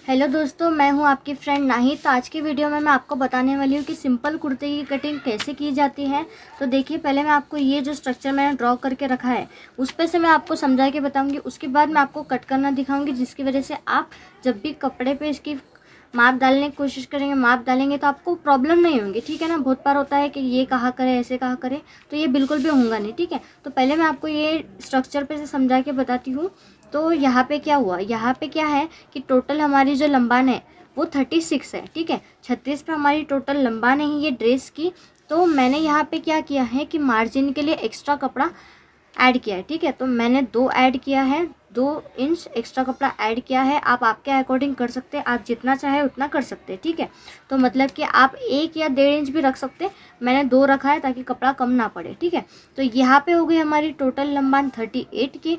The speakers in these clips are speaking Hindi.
हेलो दोस्तों, मैं हूं आपकी फ्रेंड नाहिद। तो आज की वीडियो में मैं आपको बताने वाली हूं कि सिंपल कुर्ते की कटिंग कैसे की जाती है। तो देखिए, पहले मैं आपको ये जो स्ट्रक्चर मैंने ड्रॉ करके रखा है उस पे से मैं आपको समझा के बताऊंगी। उसके बाद मैं आपको कट करना दिखाऊंगी, जिसकी वजह से आप जब भी कपड़े पे इसकी माप डालने की कोशिश करेंगे, माप डालेंगे तो आपको प्रॉब्लम नहीं होंगी। ठीक है ना। बहुत बार होता है कि ये कहाँ करें, ऐसे कहाँ करें, तो ये बिल्कुल भी होगा नहीं। ठीक है। तो पहले मैं आपको ये स्ट्रक्चर पे से समझा के बताती हूँ। तो यहाँ पे क्या हुआ, यहाँ पे क्या है कि टोटल हमारी जो लंबान है वो 36 है। ठीक है। 36 पे हमारी टोटल लंबान है ये ड्रेस की। तो मैंने यहाँ पे क्या किया है कि मार्जिन के लिए एक्स्ट्रा कपड़ा ऐड किया है। ठीक है। तो मैंने 2 ऐड किया है, 2 इंच एक्स्ट्रा कपड़ा ऐड किया है। आप आपके अकॉर्डिंग कर सकते हैं, आप जितना चाहे उतना कर सकते हैं। ठीक है। तो मतलब कि आप 1 या 1.5 इंच भी रख सकते हैं। मैंने 2 रखा है ताकि कपड़ा कम ना पड़े। ठीक है। तो यहाँ पे हो गई हमारी टोटल लंबान 38 की।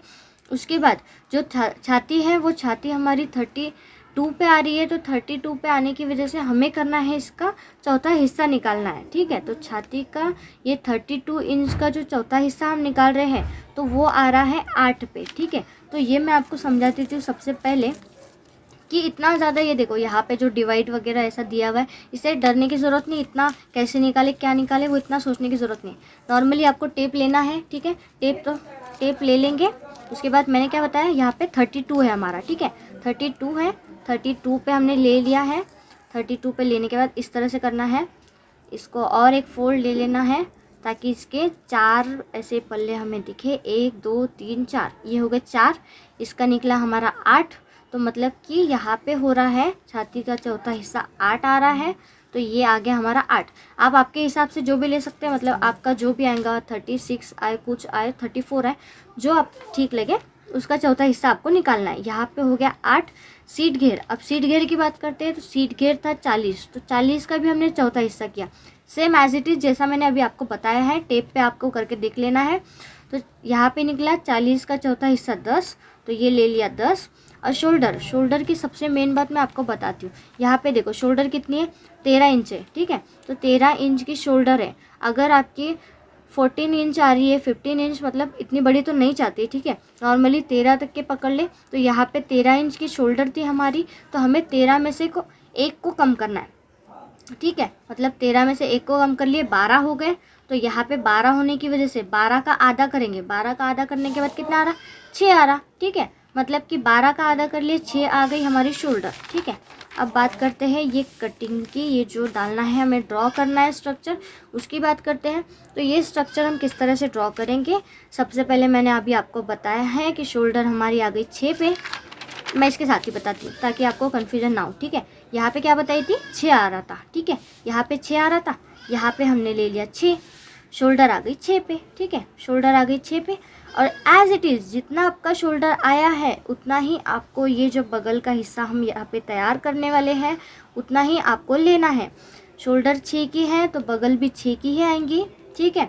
उसके बाद जो छाती है वो छाती हमारी 32 पे आ रही है। तो 32 पे आने की वजह से हमें करना है इसका चौथा हिस्सा निकालना है। ठीक है। तो छाती का ये 32 इंच का जो चौथा हिस्सा हम निकाल रहे हैं तो वो आ रहा है 8 पे। ठीक है। तो ये मैं आपको समझा देती हूँ सबसे पहले कि इतना ज़्यादा, ये देखो यहाँ पे जो डिवाइड वगैरह ऐसा दिया हुआ है, इससे डरने की ज़रूरत नहीं। इतना कैसे निकाले क्या निकाले वो इतना सोचने की ज़रूरत नहीं। नॉर्मली आपको टेप लेना है। ठीक है। टेप ले लेंगे। उसके बाद मैंने क्या बताया, यहाँ पे 32 है हमारा। ठीक है। 32 है, 32 पे हमने ले लिया है। 32 पे लेने के बाद इस तरह से करना है, इसको और एक फोल्ड ले लेना है ताकि इसके 4 ऐसे पल्ले हमें दिखे। 1 2 3 4, ये हो गए 4। इसका निकला हमारा 8। तो मतलब कि यहाँ पे हो रहा है छाती का चौथा हिस्सा 8 आ रहा है। तो ये आ गया हमारा 8। आप आपके हिसाब से जो भी ले सकते हैं, मतलब आपका जो भी आएगा, 36 आए, कुछ आए, 34 आए, जो आप ठीक लगे उसका चौथा हिस्सा आपको निकालना है। यहाँ पे हो गया 8। सीट घेर, अब सीट घेर की बात करते हैं। तो सीट घेर था 40, तो 40 का भी हमने चौथा हिस्सा किया। सेम एज इट इज़ जैसा मैंने अभी आपको बताया है, टेप पे आपको करके देख लेना है। तो यहाँ पे निकला 40 का चौथा हिस्सा 10, तो ये ले लिया 10। और शोल्डर की सबसे मेन बात मैं आपको बताती हूँ। यहाँ पे देखो शोल्डर कितनी है, 13 इंच है। ठीक है। तो 13 इंच की शोल्डर है। अगर आपकी 14 इंच आ रही है, 15 इंच, मतलब इतनी बड़ी तो नहीं चाहती। ठीक है। नॉर्मली 13 तक के पकड़ ले। तो यहाँ पे 13 इंच की शोल्डर थी हमारी, तो हमें 13 में से एक को कम करना है। ठीक है। मतलब 13 में से एक को कम कर लिए, 12 हो गए। तो यहाँ पे 12 होने की वजह से 12 का आधा करेंगे। 12 का आधा करने के बाद कितना आ रहा, 6 आ रहा। ठीक है। मतलब कि 12 का आधा कर लिए, 6 आ गई हमारी शोल्डर। ठीक है। अब बात करते हैं ये कटिंग की, ये जो डालना है हमें, ड्रॉ करना है स्ट्रक्चर, उसकी बात करते हैं। तो ये स्ट्रक्चर हम किस तरह से ड्रॉ करेंगे, सबसे पहले मैंने अभी आपको बताया है कि शोल्डर हमारी आ गई 6 पे। मैं इसके साथ ही बताती हूँ ताकि आपको कन्फ्यूजन ना हो। ठीक है। यहाँ पे क्या बताई थी, 6 आ रहा था। ठीक है। यहाँ पे 6 आ रहा था, यहाँ पे हमने ले लिया 6, शोल्डर आ गई 6 पे। ठीक है। शोल्डर आ गई 6 पे। और एज इट इज़ जितना आपका शोल्डर आया है उतना ही आपको ये जो बगल का हिस्सा हम यहाँ पे तैयार करने वाले हैं उतना ही आपको लेना है। शोल्डर 6 की है तो बगल भी 6 की ही आएंगी। ठीक है।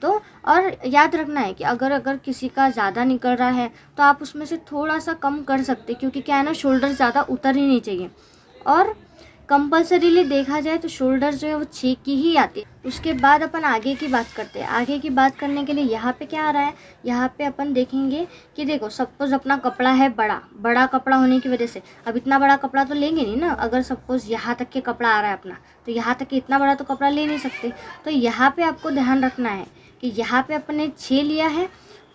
तो और याद रखना है कि अगर किसी का ज़्यादा निकल रहा है तो आप उसमें से थोड़ा सा कम कर सकते, क्योंकि क्या है ना, शोल्डर ज़्यादा उतर ही नहीं चाहिए। और कंपल्सरीली देखा जाए तो शोल्डर जो है वो 6 की ही आती है। उसके बाद अपन आगे की बात करते हैं। आगे की बात करने के लिए यहाँ पे क्या आ रहा है, यहाँ पे अपन देखेंगे कि देखो सपोज अपना कपड़ा है बड़ा कपड़ा होने की वजह से, अब इतना बड़ा कपड़ा तो लेंगे नहीं ना। अगर सपोज यहाँ तक के कपड़ा आ रहा है अपना, तो यहाँ तक के इतना बड़ा तो कपड़ा ले नहीं सकते। तो यहाँ पे आपको ध्यान रखना है कि यहाँ पे अपन ने 6 लिया है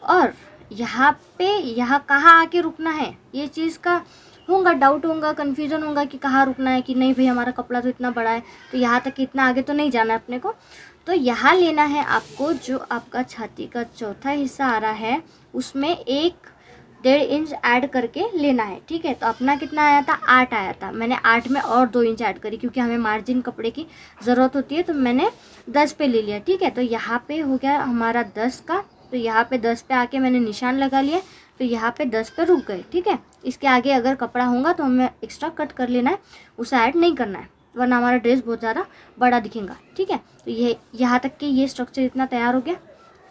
और यहाँ कहाँ आके रुकना है, ये चीज़ का होगा डाउट, होगा कन्फ्यूजन, होगा कि कहाँ रुकना है कि नहीं भाई हमारा कपड़ा तो इतना बड़ा है तो यहाँ तक इतना आगे तो नहीं जाना है अपने को। तो यहाँ लेना है आपको, जो आपका छाती का चौथा हिस्सा आ रहा है उसमें 1.5 इंच ऐड करके लेना है। ठीक है। तो अपना कितना आया था, 8 आया था। मैंने 8 में और 2 इंच ऐड करी क्योंकि हमें मार्जिन कपड़े की ज़रूरत होती है, तो मैंने 10 पे ले लिया। ठीक है। तो यहाँ पे हो गया हमारा 10 का। तो यहाँ पे 10 पे आके मैंने निशान लगा लिया, तो यहाँ पे 10 पे रुक गए। ठीक है। इसके आगे अगर कपड़ा होगा तो हमें एक्स्ट्रा कट कर लेना है, उसे ऐड नहीं करना है, वरना हमारा ड्रेस बहुत ज़्यादा बड़ा दिखेगा। ठीक है। तो ये यहाँ तक कि ये स्ट्रक्चर इतना तैयार हो गया।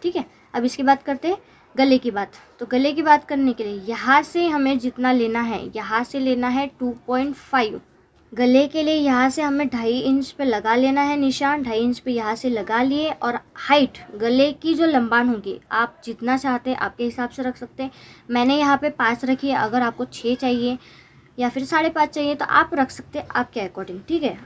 ठीक है। अब इसकी बात करते हैं गले की बात। तो गले की बात करने के लिए यहाँ से हमें जितना लेना है, यहाँ से लेना है 2.5। गले के लिए यहाँ से हमें 2.5 इंच पे लगा लेना है निशान, 2.5 इंच पे यहाँ से लगा लिए। और हाइट गले की जो लंबान होगी आप जितना चाहते हैं आपके हिसाब से रख सकते हैं। मैंने यहाँ पे 5 रखी है, अगर आपको 6 चाहिए या फिर 5.5 चाहिए तो आप रख सकते हैं आपके अकॉर्डिंग, ठीक है।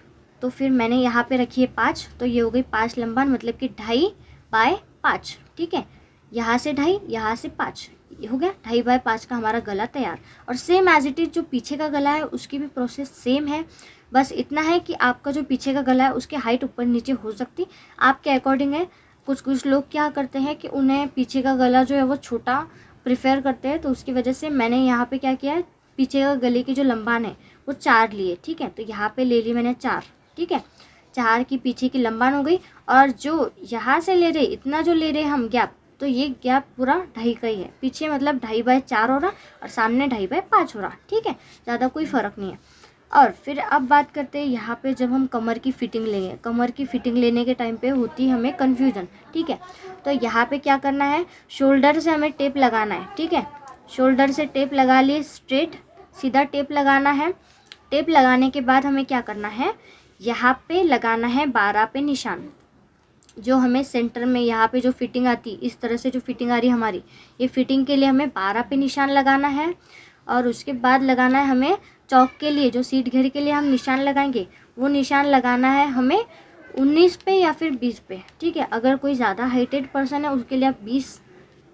तो फिर मैंने यहाँ पे रखी है 5, तो ये हो गई 5 लंबान, मतलब कि 2.5 बाय 5, ठीक है। यहाँ से 2.5, यहाँ से 5, ये हो गया 2.5 बाय 5 का हमारा गला तैयार। और सेम एज इट इज़ जो पीछे का गला है उसकी भी प्रोसेस सेम है, बस इतना है कि आपका जो पीछे का गला है उसकी हाइट ऊपर नीचे हो सकती आपके अकॉर्डिंग है। कुछ लोग क्या करते हैं कि उन्हें पीछे का गला जो है वो छोटा प्रिफेर करते हैं, तो उसकी वजह से मैंने यहाँ पे क्या किया है, पीछे का गले की जो लंबान है वो 4 लिए, ठीक है। तो यहाँ पे ले ली मैंने 4, ठीक है। 4 की पीछे की लंबान हो गई। और जो यहाँ से ले रहे, इतना जो ले रहे हम गैप, तो ये गैप पूरा 2.5 का ही है। पीछे मतलब 2.5 बाय 4 हो रहा और सामने 2.5 बाय 5 हो रहा, ठीक है। ज़्यादा कोई फ़र्क नहीं है। और फिर अब बात करते हैं यहाँ पे जब हम कमर की फ़िटिंग लेंगे, कमर की फ़िटिंग लेने के टाइम पे होती हमें कन्फ्यूज़न, ठीक है। तो यहाँ पे क्या करना है, शोल्डर से हमें टेप लगाना है, ठीक है। शोल्डर से टेप लगा लिए, स्ट्रेट सीधा टेप लगाना है। टेप लगाने के बाद हमें क्या करना है, यहाँ पे लगाना है 12 पे निशान। जो हमें सेंटर में यहाँ पे जो फिटिंग आती, इस तरह से जो फिटिंग आ रही है हमारी, ये फिटिंग के लिए हमें 12 पे निशान लगाना है। और उसके बाद लगाना है हमें चौक के लिए, जो सीट घेर के लिए हम निशान लगाएंगे, वो निशान लगाना है हमें 19 पे या फिर 20 पे, ठीक है। अगर कोई ज़्यादा हाइटेड पर्सन है उसके लिए आप 20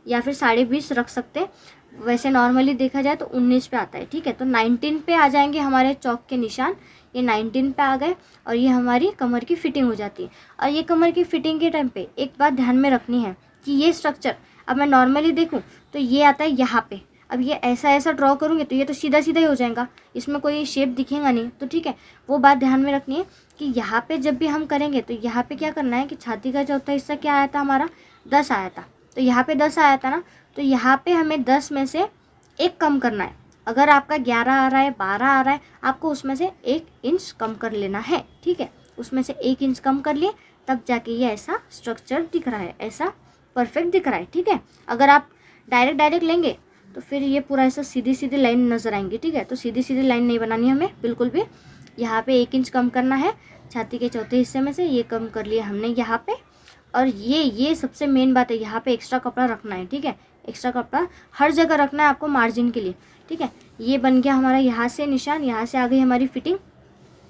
या फिर 20.5 रख सकते हैं। वैसे नॉर्मली देखा जाए तो 19 पे आता है, ठीक है। तो 19 पे आ जाएंगे हमारे चौक के निशान, ये 19 पे आ गए और ये हमारी कमर की फ़िटिंग हो जाती है। और ये कमर की फ़िटिंग के टाइम पे एक बात ध्यान में रखनी है कि ये स्ट्रक्चर, अब मैं नॉर्मली देखूँ तो ये आता है यहाँ पे, अब ये ऐसा ड्रॉ करूँगी तो ये तो सीधा सीधा ही हो जाएगा, इसमें कोई शेप दिखेगा नहीं, तो ठीक है। वो बात ध्यान में रखनी है कि यहाँ पे जब भी हम करेंगे तो यहाँ पे क्या करना है कि छाती का चौथा हिस्सा क्या आया था हमारा, 10 आया था। तो यहाँ पे 10 आया था ना, तो यहाँ पे हमें 10 में से 1 कम करना है। अगर आपका 11 आ रहा है, 12 आ रहा है, आपको उसमें से 1 इंच कम कर लेना है, ठीक है। उसमें से 1 इंच कम कर लिए, तब जाके ये ऐसा स्ट्रक्चर दिख रहा है, ऐसा परफेक्ट दिख रहा है, ठीक है। अगर आप डायरेक्ट लेंगे तो फिर ये पूरा ऐसा सीधी सीधी लाइन नज़र आएंगी, ठीक है। तो सीधी सीधी लाइन नहीं बनानी हमें बिल्कुल भी। यहाँ पे 1 इंच कम करना है छाती के चौथे हिस्से में से, ये कम कर लिया हमने यहाँ पे। और ये सबसे मेन बात है, यहाँ पे एक्स्ट्रा कपड़ा रखना है, ठीक है। एक्स्ट्रा कपड़ा हर जगह रखना है आपको मार्जिन के लिए, ठीक है। ये बन गया हमारा यहाँ से निशान, यहाँ से आ गई हमारी फिटिंग।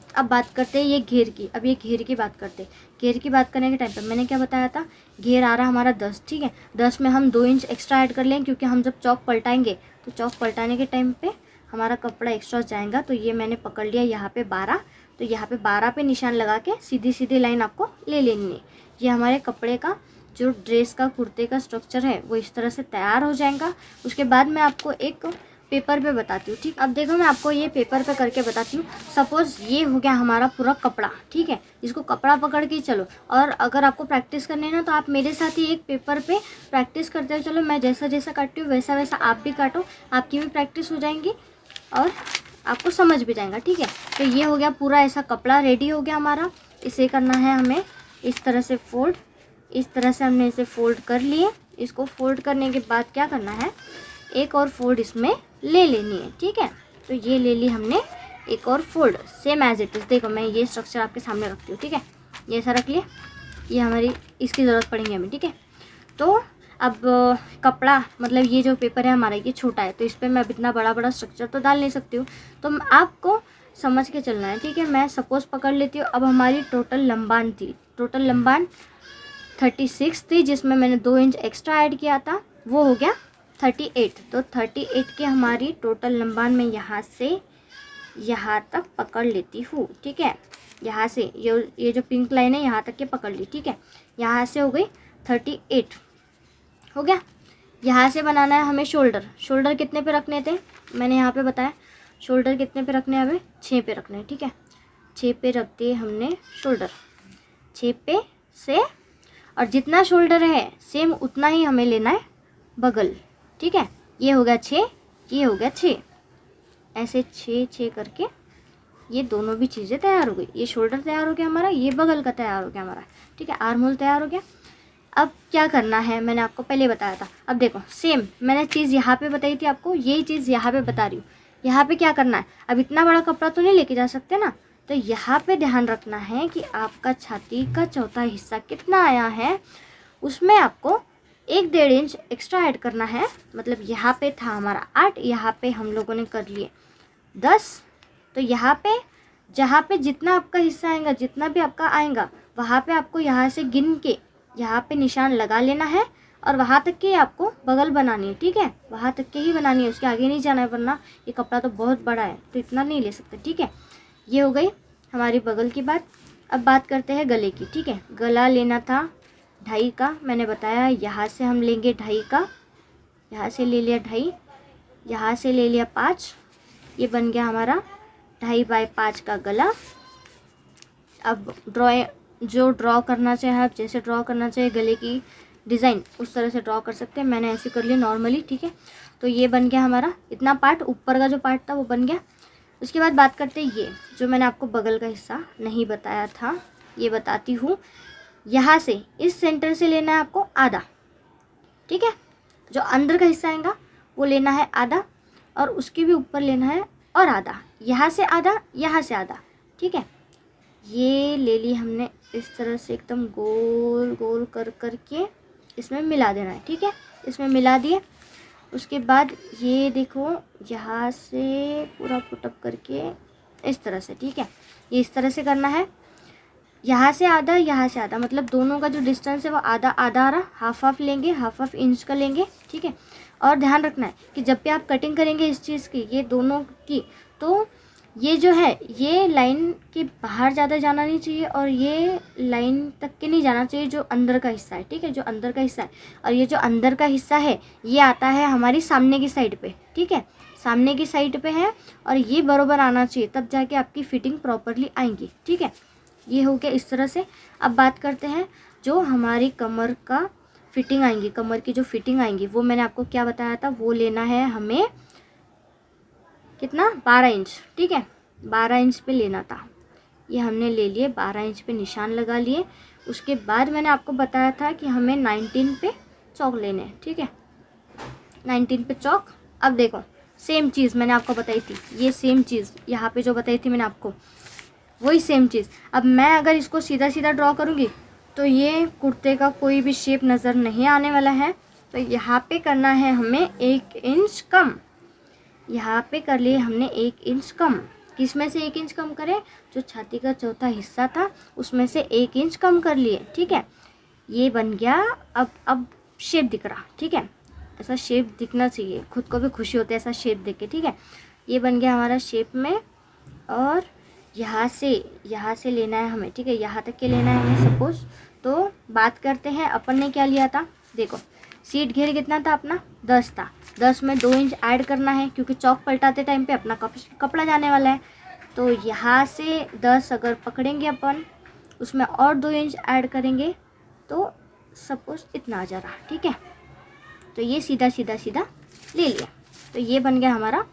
अब बात करते हैं ये घेर की। अब ये घेर की बात करते हैं। घेर की बात करने के टाइम पर मैंने क्या बताया था, घेर आ रहा हमारा 10, ठीक है। 10 में हम 2 इंच एक्स्ट्रा ऐड कर लें, क्योंकि हम जब चौक पलटाएंगे तो चौक पलटाने के टाइम पे हमारा कपड़ा एक्स्ट्रा जाएगा। तो ये मैंने पकड़ लिया यहाँ पे 12, तो यहाँ पे 12 पे निशान लगा के सीधी सीधी लाइन आपको ले लेनी है। ये हमारे कपड़े का जो ड्रेस का कुर्ते का स्ट्रक्चर है वो इस तरह से तैयार हो जाएगा। उसके बाद मैं आपको एक पेपर पे बताती हूँ, ठीक। अब देखो मैं आपको ये पेपर पे करके बताती हूँ। सपोज़ ये हो गया हमारा पूरा कपड़ा, ठीक है। इसको कपड़ा पकड़ के चलो, और अगर आपको प्रैक्टिस करनी है ना तो आप मेरे साथ ही एक पेपर पे प्रैक्टिस करते हो चलो। मैं जैसा जैसा काटती हूँ वैसा वैसा आप भी काटो, आपकी भी प्रैक्टिस हो जाएंगी और आपको समझ भी जाएगा, ठीक है। तो ये हो गया पूरा ऐसा कपड़ा रेडी हो गया हमारा। इसे करना है हमें इस तरह से फोल्ड, इस तरह से हमने इसे फोल्ड कर लिए। इसको फोल्ड करने के बाद क्या करना है, एक और फोल्ड इसमें ले लेनी है, ठीक है। तो ये ले ली हमने एक और fold, same as it is. देखो मैं ये स्ट्रक्चर आपके सामने रखती हूँ, ठीक है। ये ऐसा रख लिए, ये हमारी इसकी ज़रूरत पड़ेगी हमें, ठीक है। तो अब कपड़ा मतलब ये जो पेपर है हमारा ये छोटा है, तो इस पर मैं अब इतना बड़ा स्ट्रक्चर तो डाल नहीं सकती हूँ, तो आपको समझ के चलना है, ठीक है। मैं सपोज़ पकड़ लेती हूँ। अब हमारी टोटल लंबान थी, टोटल लंबान 36 थी, जिसमें मैंने 2 इंच एक्स्ट्रा ऐड किया था, वो हो गया 38। तो 38 की हमारी टोटल लंबान में यहाँ से यहाँ तक पकड़ लेती हूँ, ठीक है। यहाँ से ये जो पिंक लाइन है यहाँ तक के पकड़ ली, ठीक है। यहाँ से हो गई 38, हो गया। यहाँ से बनाना है हमें शोल्डर। शोल्डर कितने पे रखने थे मैंने यहाँ पे बताया, शोल्डर कितने पे रखने हैं हमें, 6 पे रखने हैं, ठीक है। 6 पे रख दिए हमने शोल्डर, 6 पे से, और जितना शोल्डर है सेम उतना ही हमें लेना है बगल, ठीक है। ये हो गया 6, ये हो गया 6, ऐसे 6 करके ये दोनों भी चीज़ें तैयार हो गई। ये शोल्डर तैयार हो गया हमारा, ये बगल का तैयार हो गया हमारा, ठीक है। आर्म होल तैयार हो गया। अब क्या करना है मैंने आपको पहले बताया था। अब देखो सेम मैंने चीज़ यहाँ पे बताई थी आपको, यही चीज़ यहाँ पे बता रही हूँ। यहाँ पे क्या करना है, अब इतना बड़ा कपड़ा तो नहीं लेके जा सकते ना, तो यहाँ पे ध्यान रखना है कि आपका छाती का चौथा हिस्सा कितना आया है, उसमें आपको 1-1.5 इंच एक्स्ट्रा ऐड करना है। मतलब यहाँ पे था हमारा 8, यहाँ पे हम लोगों ने कर लिए 10। तो यहाँ पे जहाँ पे जितना आपका हिस्सा आएगा, जितना भी आपका आएगा, वहाँ पे आपको यहाँ से गिन के यहाँ पे निशान लगा लेना है और वहाँ तक के आपको बगल बनानी है। ठीक है, वहाँ तक के ही बनानी है, उसके आगे नहीं जाना है, वरना ये कपड़ा तो बहुत बड़ा है तो इतना नहीं ले सकते। ठीक है, ये हो गई हमारी बगल की बात। अब बात करते हैं गले की। ठीक है, गला लेना था 2.5 का, मैंने बताया यहाँ से हम लेंगे 2.5 का, यहाँ से ले लिया 2.5, यहाँ से ले लिया 5, ये बन गया हमारा 2.5 बाय 5 का गला। अब ड्रॉ करना चाहे आप, जैसे ड्रॉ करना चाहिए गले की डिज़ाइन उस तरह से ड्रॉ कर सकते हैं। मैंने ऐसे कर लिया नॉर्मली। ठीक है, तो ये बन गया हमारा इतना पार्ट, ऊपर का जो पार्ट था वो बन गया। उसके बाद बात करते हैं ये जो मैंने आपको बगल का हिस्सा नहीं बताया था, ये बताती हूँ। यहाँ से इस सेंटर से लेना है आपको आधा। ठीक है, जो अंदर का हिस्सा आएगा वो लेना है आधा और उसके भी ऊपर लेना है और आधा, यहाँ से आधा, यहाँ से आधा। ठीक है, ये ले ली हमने इस तरह से एकदम गोल गोल कर कर के इसमें मिला देना है। ठीक है, इसमें मिला दिए। उसके बाद ये देखो यहाँ से पूरा पुटअप करके इस तरह से। ठीक है, ये इस तरह से करना है, यहाँ से आधा, यहाँ से आधा, मतलब दोनों का जो डिस्टेंस है वो आधा आधा आ रहा, हाफ लेंगे, हाफ इंच का लेंगे। ठीक है, और ध्यान रखना है कि जब भी आप कटिंग करेंगे इस चीज़ की, ये दोनों की, तो ये जो है ये लाइन के बाहर ज़्यादा जाना नहीं चाहिए और ये लाइन तक के नहीं जाना चाहिए जो अंदर का हिस्सा है। ठीक है, जो अंदर का हिस्सा है, और ये जो अंदर का हिस्सा है ये आता है हमारी सामने की साइड पे। ठीक है, सामने की साइड पे है और ये बराबर आना चाहिए, तब जाके आपकी फिटिंग प्रॉपरली आएंगी। ठीक है, ये हो गया इस तरह से। अब बात करते हैं जो हमारी कमर का फिटिंग आएंगी, कमर की जो फिटिंग आएंगी वो मैंने आपको क्या बताया था, वो लेना है हमें कितना, 12 इंच। ठीक है, 12 इंच पे लेना था, ये हमने ले लिए, 12 इंच पे निशान लगा लिए। उसके बाद मैंने आपको बताया था कि हमें 19 पे चौक लेने हैं। ठीक है, 19 पे चौक। अब देखो सेम चीज़ मैंने आपको बताई थी, ये सेम चीज़ यहाँ पे जो बताई थी मैंने आपको, वही सेम चीज़। अब मैं अगर इसको सीधा सीधा ड्रॉ करूँगी तो ये कुर्ते का कोई भी शेप नज़र नहीं आने वाला है। तो यहाँ पे करना है हमें 1 इंच कम, यहाँ पे कर लिए हमने 1 इंच कम। किस में से 1 इंच कम करें, जो छाती का चौथा हिस्सा था उसमें से 1 इंच कम कर लिए। ठीक है, ये बन गया। अब शेप दिख रहा। ठीक है, ऐसा शेप दिखना चाहिए, खुद को भी खुशी होती है ऐसा शेप देख के। ठीक है, ये बन गया हमारा शेप में, और यहाँ से लेना है हमें। ठीक है, यहाँ तक के लेना है हमें सपोज। तो बात करते हैं अपन ने क्या लिया था, देखो सीट घेर कितना था अपना, 10 था, 10 में 2 इंच ऐड करना है क्योंकि चौक पलटाते टाइम पे अपना कपड़ा जाने वाला है। तो यहाँ से 10 अगर पकड़ेंगे अपन, उसमें और 2 इंच ऐड करेंगे तो सपोज इतना आ जा रहा। ठीक है, तो ये सीधा सीधा सीधा ले लिया। तो ये बन गया हमारा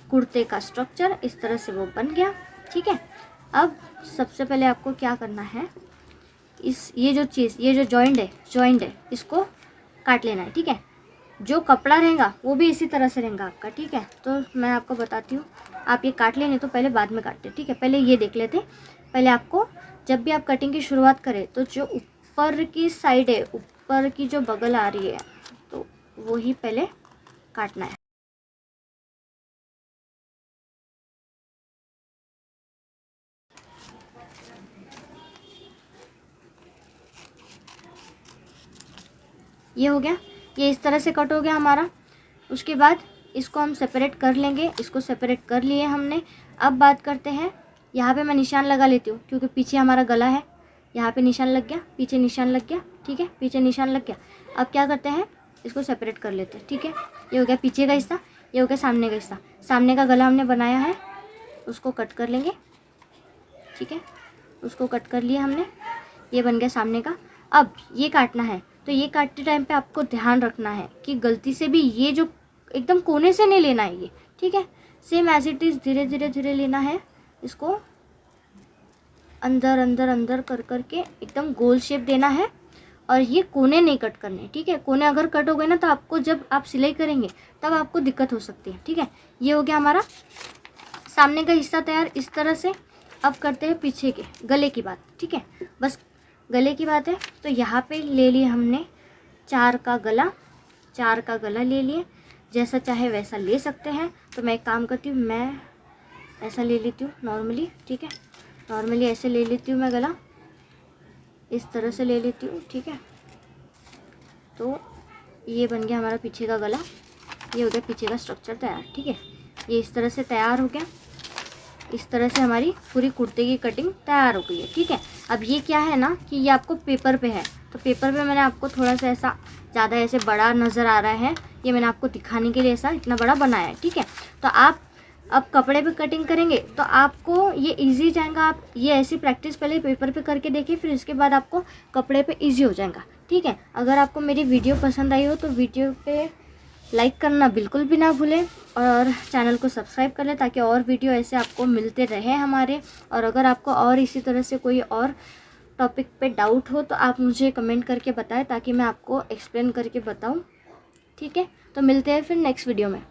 कुर्ते का स्ट्रक्चर, इस तरह से वो बन गया। ठीक है, अब सबसे पहले आपको क्या करना है, ये जो जॉइंट है इसको काट लेना है। ठीक है, जो कपड़ा रहेगा वो भी इसी तरह से रहेगा आपका। ठीक है, तो मैं आपको बताती हूँ, आप ये काट लेने तो पहले बाद में काटते। ठीक है, पहले ये देख लेते। पहले आपको जब भी आप कटिंग की शुरुआत करें तो जो ऊपर की साइड है, ऊपर की जो बगल आ रही है, तो वो ही पहले काटना है। ये हो गया, ये इस तरह से कट हो गया हमारा। उसके बाद इसको हम सेपरेट कर लेंगे, इसको सेपरेट कर लिए हमने। अब बात करते हैं, यहाँ पे मैं निशान लगा लेती हूँ क्योंकि पीछे हमारा गला है, यहाँ पे निशान लग गया, पीछे निशान लग गया। ठीक है, पीछे निशान लग गया। अब क्या करते हैं, इसको सेपरेट कर लेते हैं। ठीक है, ये हो गया पीछे का हिस्सा, ये हो गया सामने का हिस्सा। सामने का गला हमने बनाया है, उसको कट कर लेंगे। ठीक है, उसको कट कर लिया हमने, ये बन गया सामने का। अब ये काटना है, तो ये काटते टाइम पे आपको ध्यान रखना है कि गलती से भी ये जो एकदम कोने से नहीं लेना है ये। ठीक है, सेम एज इट इज़ धीरे धीरे धीरे लेना है, इसको अंदर अंदर अंदर कर करके एकदम गोल शेप देना है, और ये कोने नहीं कट करने। ठीक है, कोने अगर कट हो गए ना तो आपको जब आप सिलाई करेंगे तब आपको दिक्कत हो सकती है। ठीक है, ये हो गया हमारा सामने का हिस्सा तैयार इस तरह से। अब करते हैं पीछे के गले की बात। ठीक है, बस गले की बात है। तो यहाँ पे ले लिए हमने 4 का गला ले लिए। जैसा चाहे वैसा ले सकते हैं। तो मैं एक काम करती हूँ, मैं ऐसा ले लेती हूँ नॉर्मली, ठीक है। नॉर्मली ऐसे ले लेती हूँ मैं गला, इस तरह से ले लेती हूँ, ठीक है। तो ये बन गया हमारा पीछे का गला, ये हो गया पीछे का स्ट्रक्चर तैयार, ठीक है। ये इस तरह से तैयार हो गया। इस तरह से हमारी पूरी कुर्ते की कटिंग तैयार हो गई है, ठीक है। अब ये क्या है ना कि ये आपको पेपर पे है, तो पेपर पे मैंने आपको थोड़ा सा ऐसा ज़्यादा ऐसे बड़ा नज़र आ रहा है, ये मैंने आपको दिखाने के लिए ऐसा इतना बड़ा बनाया है, ठीक है। तो आप अब कपड़े पे कटिंग करेंगे तो आपको ये इजी जाएगा। आप ये ऐसी प्रैक्टिस पहले पेपर पे करके देखिए, फिर इसके बाद आपको कपड़े पे इजी हो जाएगा, ठीक है। अगर आपको मेरी वीडियो पसंद आई हो तो वीडियो पे लाइक करना बिल्कुल भी ना भूलें और चैनल को सब्सक्राइब कर लें, ताकि और वीडियो ऐसे आपको मिलते रहे हमारे। और अगर आपको और इसी तरह से कोई और टॉपिक पे डाउट हो तो आप मुझे कमेंट करके बताएं, ताकि मैं आपको एक्सप्लेन करके बताऊं, ठीक है। तो मिलते हैं फिर नेक्स्ट वीडियो में।